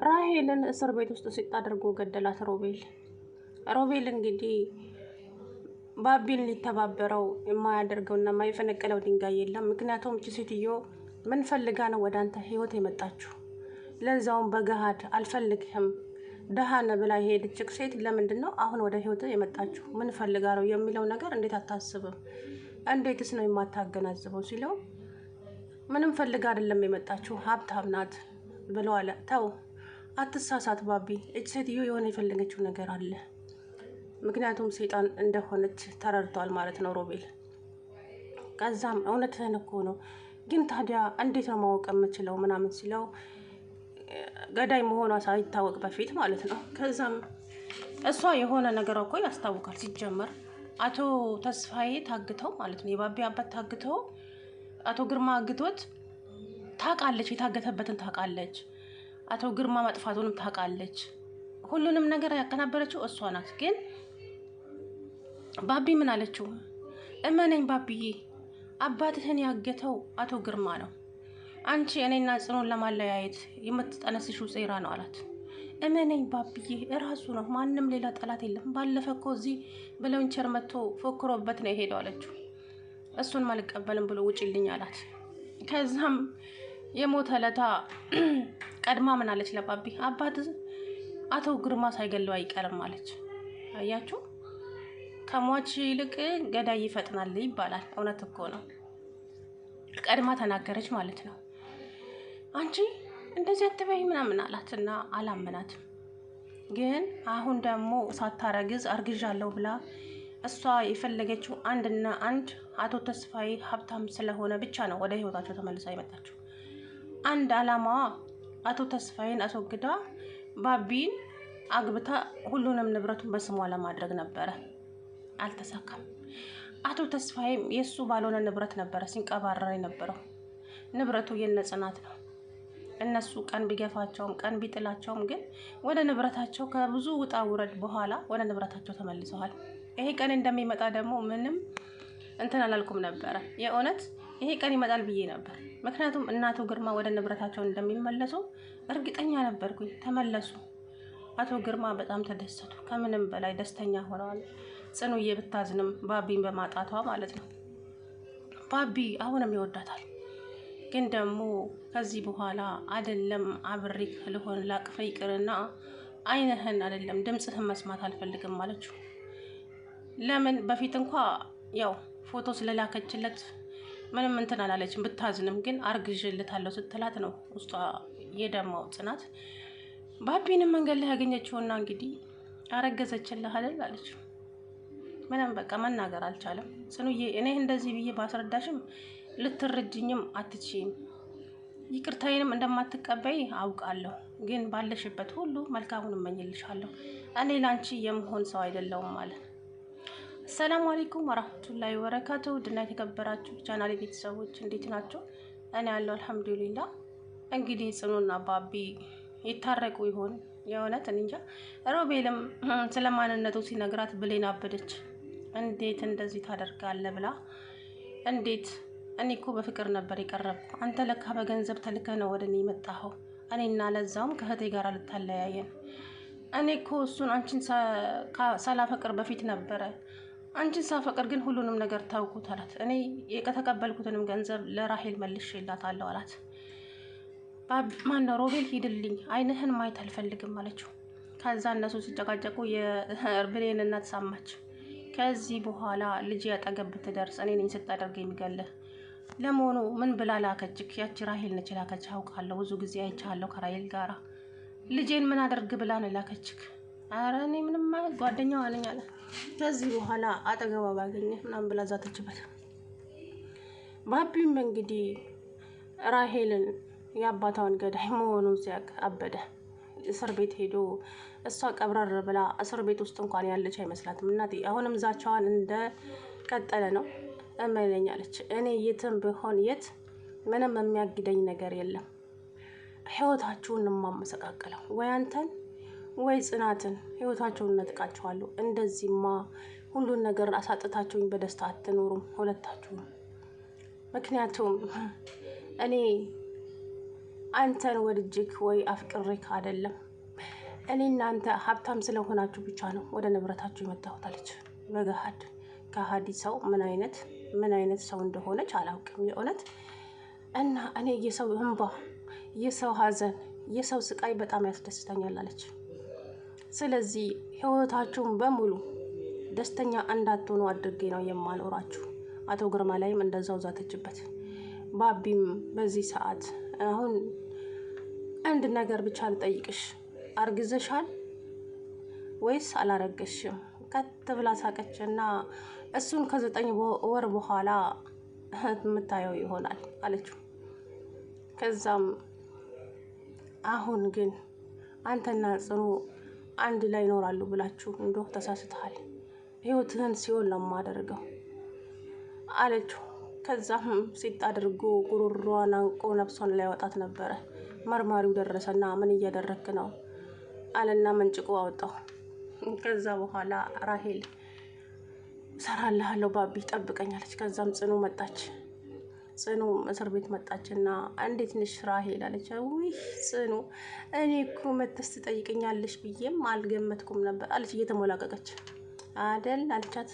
ራሄልን እስር ቤት ውስጥ ሲጣደርጎ ገደላት ሮቤል እንግዲህ ባቢን ሊተባበረው የማያደርገውና የማይፈነቀለው ድንጋይ የለም። ምክንያቱም እቺ ሴትዮ ምን ፈልጋ ነው ወደ አንተ ህይወት የመጣችው? ለዛውም በገሃድ አልፈልግህም ደሃነ ብላ ሄደች ሴት ለምንድን ነው አሁን ወደ ህይወት የመጣችው? ምን ፈልጋ ነው የሚለው ነገር እንዴት አታስብም? እንዴትስ ነው የማታገናዝበው ሲለው ምንም ፈልጋ አይደለም የመጣችው ሀብታም ናት ብሎ አለ። ተው አትሳሳት ባቢ፣ እች ሴትዮ የሆነ የፈለገችው ነገር አለ። ምክንያቱም ሰይጣን እንደሆነች ተረድቷል ማለት ነው ሮቤል። ከዛም እውነትህን እኮ ነው፣ ግን ታዲያ እንዴት ነው ማወቅ የምችለው ምናምን ሲለው ገዳይ መሆኗ ሳይታወቅ በፊት ማለት ነው። ከዛም እሷ የሆነ ነገር እኮ ያስታውቃል። ሲጀመር አቶ ተስፋዬ ታግተው ማለት ነው የባቢ አባት ታግተው አቶ ግርማ አግቶት ታውቃለች፣ የታገተበትን ታውቃለች፣ አቶ ግርማ መጥፋቱንም ታውቃለች። ሁሉንም ነገር ያቀናበረችው እሷ ናት። ግን ባቢ ምን አለችው? እመነኝ ባቢዬ፣ አባትህን ያገተው አቶ ግርማ ነው። አንቺ እኔና ጽኑን ለማለያየት የምትጠነስሽው ሴራ ነው አላት። እመነኝ ባቢዬ፣ እራሱ ነው፣ ማንም ሌላ ጠላት የለም። ባለፈ እኮ እዚህ ብለውንቸር መጥቶ ፎክሮበት ነው የሄደው አለችው። እሱን አልቀበልም ብሎ ውጪልኝ አላት። ከዛም የሞተ ለታ ቀድማ ምን አለች ለባቢ? አባት አቶ ግርማ ሳይገለው አይቀርም አለች። አያችሁ፣ ከሟች ይልቅ ገዳይ ይፈጥናል ይባላል። እውነት እኮ ነው። ቀድማ ተናገረች ማለት ነው። አንቺ እንደዚህ አትበይ ምናምን አላትና አላመናትም። ግን አሁን ደግሞ ሳታረግዝ አርግዣለሁ ብላ እሷ የፈለገችው አንድና አንድ አቶ ተስፋዬ ሀብታም ስለሆነ ብቻ ነው ወደ ህይወታቸው ተመልሳ የመጣችው። አንድ አላማዋ አቶ ተስፋዬን አስወግዳ ባቢን አግብታ ሁሉንም ንብረቱን በስሟ ለማድረግ ነበረ። አልተሳካም። አቶ ተስፋዬም የሱ ባልሆነ ንብረት ነበረ ሲንቀባረር የነበረው። ንብረቱ የነጽናት ነው። እነሱ ቀን ቢገፋቸውም ቀን ቢጥላቸውም ግን ወደ ንብረታቸው ከብዙ ውጣ ውረድ በኋላ ወደ ንብረታቸው ተመልሰዋል። ይሄ ቀን እንደሚመጣ ደግሞ ምንም እንትን አላልኩም ነበረ። የእውነት ይሄ ቀን ይመጣል ብዬ ነበር። ምክንያቱም እናቱ ግርማ ወደ ንብረታቸው እንደሚመለሱ እርግጠኛ ነበርኩኝ። ተመለሱ። አቶ ግርማ በጣም ተደሰቱ። ከምንም በላይ ደስተኛ ሆነዋል። ጽኑዬ ብታዝንም ባቢን በማጣቷ ማለት ነው። ባቢ አሁንም ይወዳታል። ግን ደግሞ ከዚህ በኋላ አይደለም አብሬክ ልሆን ላቅፈ ይቅርና አይንህን አይደለም ድምጽህን መስማት አልፈልግም አለችው። ለምን? በፊት እንኳ ያው ፎቶ ስለላከችለት ምንም እንትን አላለችም። ብታዝንም ግን አርግዤልታለሁ ስትላት ነው ውስጧ የደማው ጽናት። ባቢንም መንገድ ላይ ያገኘችውና እንግዲህ አረገዘችልህ አይደል አለችው። ምንም በቃ መናገር አልቻለም። ጽኑዬ እኔ እንደዚህ ብዬ ባስረዳሽም ልትረጅኝም አትችይም። ይቅርታዬንም እንደማትቀበይ አውቃለሁ። ግን ባለሽበት ሁሉ መልካሙን እመኝልሻለሁ። እኔ ላንቺ የምሆን ሰው አይደለሁም ማለት። ሰላም አለይኩም ወራህመቱላሂ ወበረካቱ። ድና የተከበራችሁ ቻናሌ ቤተሰቦች እንዴት ናቸው? እኔ ያለው አልሐምዱሊላህ። እንግዲህ ጽኑና ባቢ ይታረቁ ይሆን? የእውነት እንጃ። ሮቤልም ስለማንነቱ ሲነግራት ብሌን አበደች። እንዴት እንደዚህ ታደርጋለህ ብላ እንዴት እኔ እኮ በፍቅር ነበር የቀረብኩ። አንተ ለካ በገንዘብ ተልከህ ነው ወደ እኔ የመጣኸው። እኔና ለዛውም ከእህቴ ጋር ልታለያየን። እኔ እኮ እሱን አንቺን ሳላፈቅር በፊት ነበረ። አንቺን ሳፈቅር ግን ሁሉንም ነገር ታውኩት አላት። እኔ የተቀበልኩትንም ገንዘብ ለራሄል መልሼላታለሁ አላት። ማነው ሮቤል ሂድልኝ፣ አይንህን ማየት አልፈልግም አለችው። ከዛ እነሱ ሲጨቃጨቁ የብሌን እናት ሰማች። ከዚህ በኋላ ልጅ ያጠገብ ብትደርስ እኔ ነኝ ስታደርግ የሚገልህ። ለመሆኑ ምን ብላ ላከችክ? ያቺ ራሄል ነች ላከች። አውቃለሁ፣ ብዙ ጊዜ አይቻለሁ ከራሄል ጋራ። ልጄን ምን አደርግ ብላ ነው ላከችክ? ኧረ እኔ ምንም ጓደኛዋ ነኝ አለ። ከዚህ በኋላ አጠገቧ ባገኘህ ምናምን ብላ ዛተችበት። ባቢም እንግዲህ ራሄልን የአባቷን ገዳይ መሆኑን ሲያውቅ አበደ። እስር ቤት ሄዶ እሷ ቀብረር ብላ እስር ቤት ውስጥ እንኳን ያለች አይመስላትም። እናቴ አሁንም ዛቻዋን እንደ ቀጠለ ነው። እመነኝ አለች። እኔ የትም ቢሆን የት ምንም የሚያግደኝ ነገር የለም። ህይወታችሁን የማመሰቃቀለው ወይ አንተን ወይ ጽናትን ህይወታቸውን ነጥቃቸዋለሁ። እንደዚህማ ሁሉን ነገር አሳጥታችሁኝ በደስታ አትኖሩም ሁለታችሁም። ምክንያቱም እኔ አንተን ወድጅክ ወይ አፍቅሬክ አይደለም። እኔ እናንተ ሀብታም ስለሆናችሁ ብቻ ነው ወደ ንብረታችሁ የመጣሁት አለች በገሃድ። ከሃዲ ሰው ምን አይነት ሰው እንደሆነች አላውቅም የእውነት። እና እኔ የሰው እንባ፣ የሰው ሀዘን፣ የሰው ስቃይ በጣም ያስደስተኛል አለች። ስለዚህ ህይወታችሁን በሙሉ ደስተኛ እንዳትሆኑ አድርጌ ነው የማኖራችሁ። አቶ ግርማ ላይም እንደዛው ዛተችበት። ባቢም በዚህ ሰዓት አሁን አንድ ነገር ብቻ ልጠይቅሽ፣ አርግዘሻል ወይስ አላረገሽም? ከት ብላ ሳቀችና እሱን ከ9 ወር በኋላ የምታየው ይሆናል አለችው። ከዛም አሁን ግን አንተና ጽኑ አንድ ላይ ይኖራሉ ብላችሁ እንደው ተሳስተሃል፣ ህይወትህን ሲኦል ነው የማደርገው አለችው። ከዛም ሲጥ አድርጎ ጉሮሯን አንቆ ነፍሷን ላይ ያወጣት ነበረ። መርማሪው ደረሰና ምን እያደረክ ነው አለና መንጭቆ አወጣው። ከዛ በኋላ ራሄል ሰራልሃለሁ ባቢ ጠብቀኛለች። ከዛም ጽኑ መጣች። ጽኑ እስር ቤት መጣችና እንዴት ነሽ ራሄል አለች። ውይ ጽኑ እኔ እኮ መተስ ትጠይቀኛለሽ ብዬም አልገመትኩም ነበር አለች እየተሞላቀቀች። አደል አለቻት።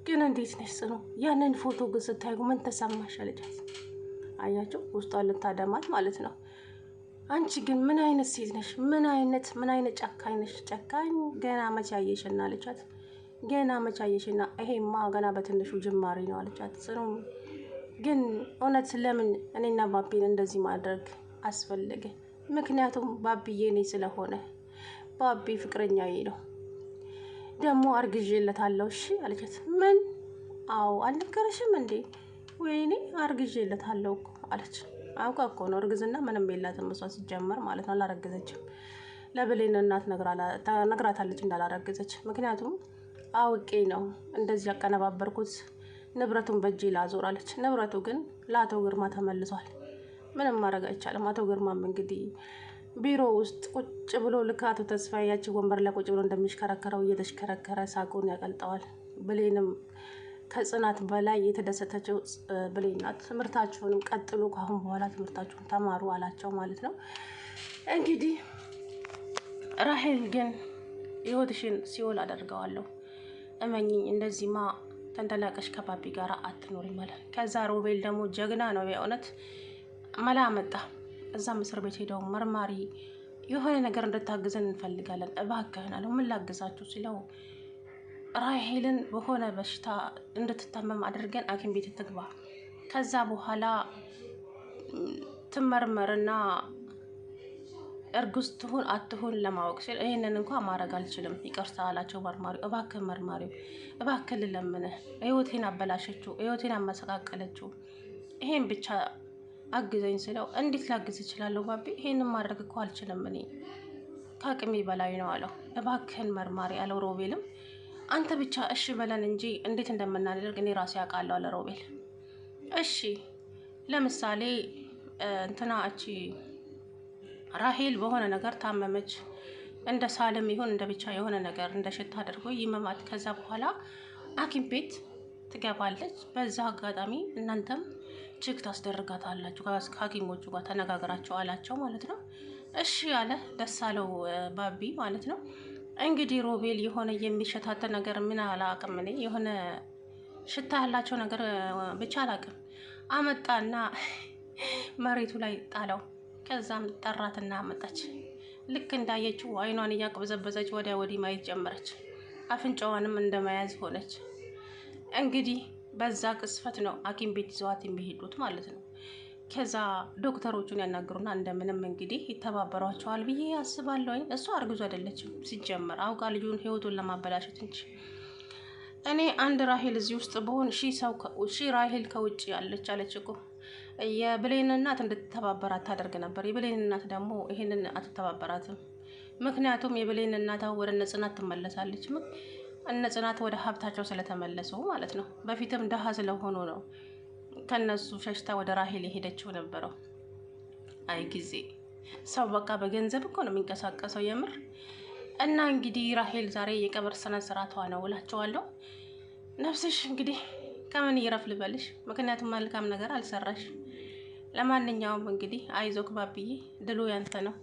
ግን እንዴት ነሽ ጽኑ? ያንን ፎቶ ግን ስታዩ ምን ተሰማሽ አለቻት። አያችሁ ውስጧን ልታደማት ማለት ነው። አንቺ ግን ምን አይነት ሴት ነሽ? ምን አይነት ጨካኝ ነሽ? ጨካኝ ገና መቼ አየሽና አለቻት። ገና መቼ አየሽና? ይሄማ ገና በትንሹ ጅማሬ ነው አለቻት። ጽኑ ግን እውነት ለምን እኔና ባቢን እንደዚህ ማድረግ አስፈለገ? ምክንያቱም ባቢዬ እኔ ስለሆነ፣ ባቢ ፍቅረኛዬ ነው። ደግሞ አርግዤለታለሁ። እሺ አለቻት። ምን? አዎ አልነገረሽም እንዴ? ወይኔ አርግዤለታለሁ እኮ አለች። አውቃ እኮ ነው። እርግዝና ምንም የላትም እሷ ሲጀመር ማለት ነው። አላረገዘችም። ለብሌን እናት ነግራታለች እንዳላረገዘች። ምክንያቱም አውቄ ነው እንደዚህ ያቀነባበርኩት፣ ንብረቱን በእጄ ላዞር አለች። ንብረቱ ግን ለአቶ ግርማ ተመልሷል። ምንም ማድረግ አይቻልም። አቶ ግርማም እንግዲህ ቢሮ ውስጥ ቁጭ ብሎ ልክ አቶ ተስፋዬ ያቺ ወንበር ላይ ቁጭ ብሎ እንደሚሽከረከረው እየተሽከረከረ ሳቁን ያቀልጠዋል። ብሌንም ከጽናት በላይ የተደሰተችው ብሌን ናት። ትምህርታችሁንም ቀጥሉ፣ ካሁን በኋላ ትምህርታችሁን ተማሩ አላቸው ማለት ነው። እንግዲህ ራሄል ግን ህይወትሽን ሲኦል አደርገዋለሁ፣ እመኚኝ፣ እንደዚህማ ተንደላቀሽ ከባቢ ጋር አትኖሪ ማለት። ከዛ ሮቤል ደግሞ ጀግና ነው የእውነት መላ መጣ። እዛም እስር ቤት ሄደው መርማሪ የሆነ ነገር እንድታግዘን እንፈልጋለን እባክህን አለው። ምን ላግዛችሁ ሲለው ራሄልን በሆነ በሽታ እንድትታመም አድርገን ሐኪም ቤት ትግባ፣ ከዛ በኋላ ትመርመርና እርጉዝ ትሁን አትሁን ለማወቅ ሲል ይህንን እንኳን ማድረግ አልችልም ይቅርታ አላቸው መርማሪው። እባክህ መርማሪው እባክህ ልለምንህ፣ ህይወቴን አበላሸችው፣ ህይወቴን አመሰቃቀለችው፣ ይሄን ብቻ አግዘኝ ስለው እንዴት ላግዝ እችላለሁ ባቢ? ይሄንን ማድረግ እኮ አልችልም፣ እኔ ከአቅሜ በላይ ነው አለው። እባክህን መርማሪ አለው። ሮቤልም አንተ ብቻ እሺ በለን እንጂ እንዴት እንደምናደርግ እኔ ራሴ አውቃለሁ አለ ሮቤል። እሺ ለምሳሌ እንትና እቺ ራሄል በሆነ ነገር ታመመች፣ እንደ ሳልም ይሁን እንደ ብቻ የሆነ ነገር እንደ ሽታ አድርጎ ይመማት፣ ከዛ በኋላ ሐኪም ቤት ትገባለች። በዛ አጋጣሚ እናንተም ቼክ ታስደርጋታላችሁ ከሐኪሞቹ ጋር ተነጋግራቸው አላቸው ማለት ነው። እሺ አለ። ደስ አለው ባቢ ማለት ነው። እንግዲህ ሮቤል የሆነ የሚሸታተ ነገር ምን አላውቅም እኔ የሆነ ሽታ ያላቸው ነገር ብቻ አላውቅም አመጣና መሬቱ ላይ ጣለው። ከዛም ጠራትና መጣች። ልክ እንዳየችው አይኗን እያቅበዘበዘች ወዲያ ወዲህ ማየት ጀመረች። አፍንጫዋንም እንደመያዝ ሆነች። እንግዲህ በዛ ቅስፈት ነው ሐኪም ቤት ይዘዋት የሚሄዱት ማለት ነው። ከዛ ዶክተሮቹን ያናግሩና እንደምንም እንግዲህ ይተባበሯቸዋል ብዬ አስባለሁ። እሷ አርግዙ አይደለችም ሲጀመር፣ አውቃ ልጁን ህይወቱን ለማበላሸት እንጂ። እኔ አንድ ራሄል እዚህ ውስጥ በሆን ሺህ ራሄል ከውጭ ያለች አለች እኮ። የብሌን እናት እንድትተባበራት ታደርግ ነበር። የብሌን እናት ደግሞ ይሄንን አትተባበራትም። ምክንያቱም የብሌን እናት ወደ እነ ጽናት ትመለሳለች። እነ ጽናት ወደ ሀብታቸው ስለተመለሱ ማለት ነው። በፊትም ደሃ ስለሆኑ ነው ከነሱ ሸሽታ ወደ ራሄል የሄደችው ነበረው። አይ ጊዜ ሰው በቃ በገንዘብ እኮ ነው የሚንቀሳቀሰው የምር። እና እንግዲህ ራሄል ዛሬ የቀብር ስነ ስርዓቷ ነው እላቸዋለሁ። ነፍስሽ እንግዲህ ከምን ይረፍ ልበልሽ፣ ምክንያቱም መልካም ነገር አልሰራሽ። ለማንኛውም እንግዲህ አይዞክ ባብዬ፣ ድሉ ያንተ ነው።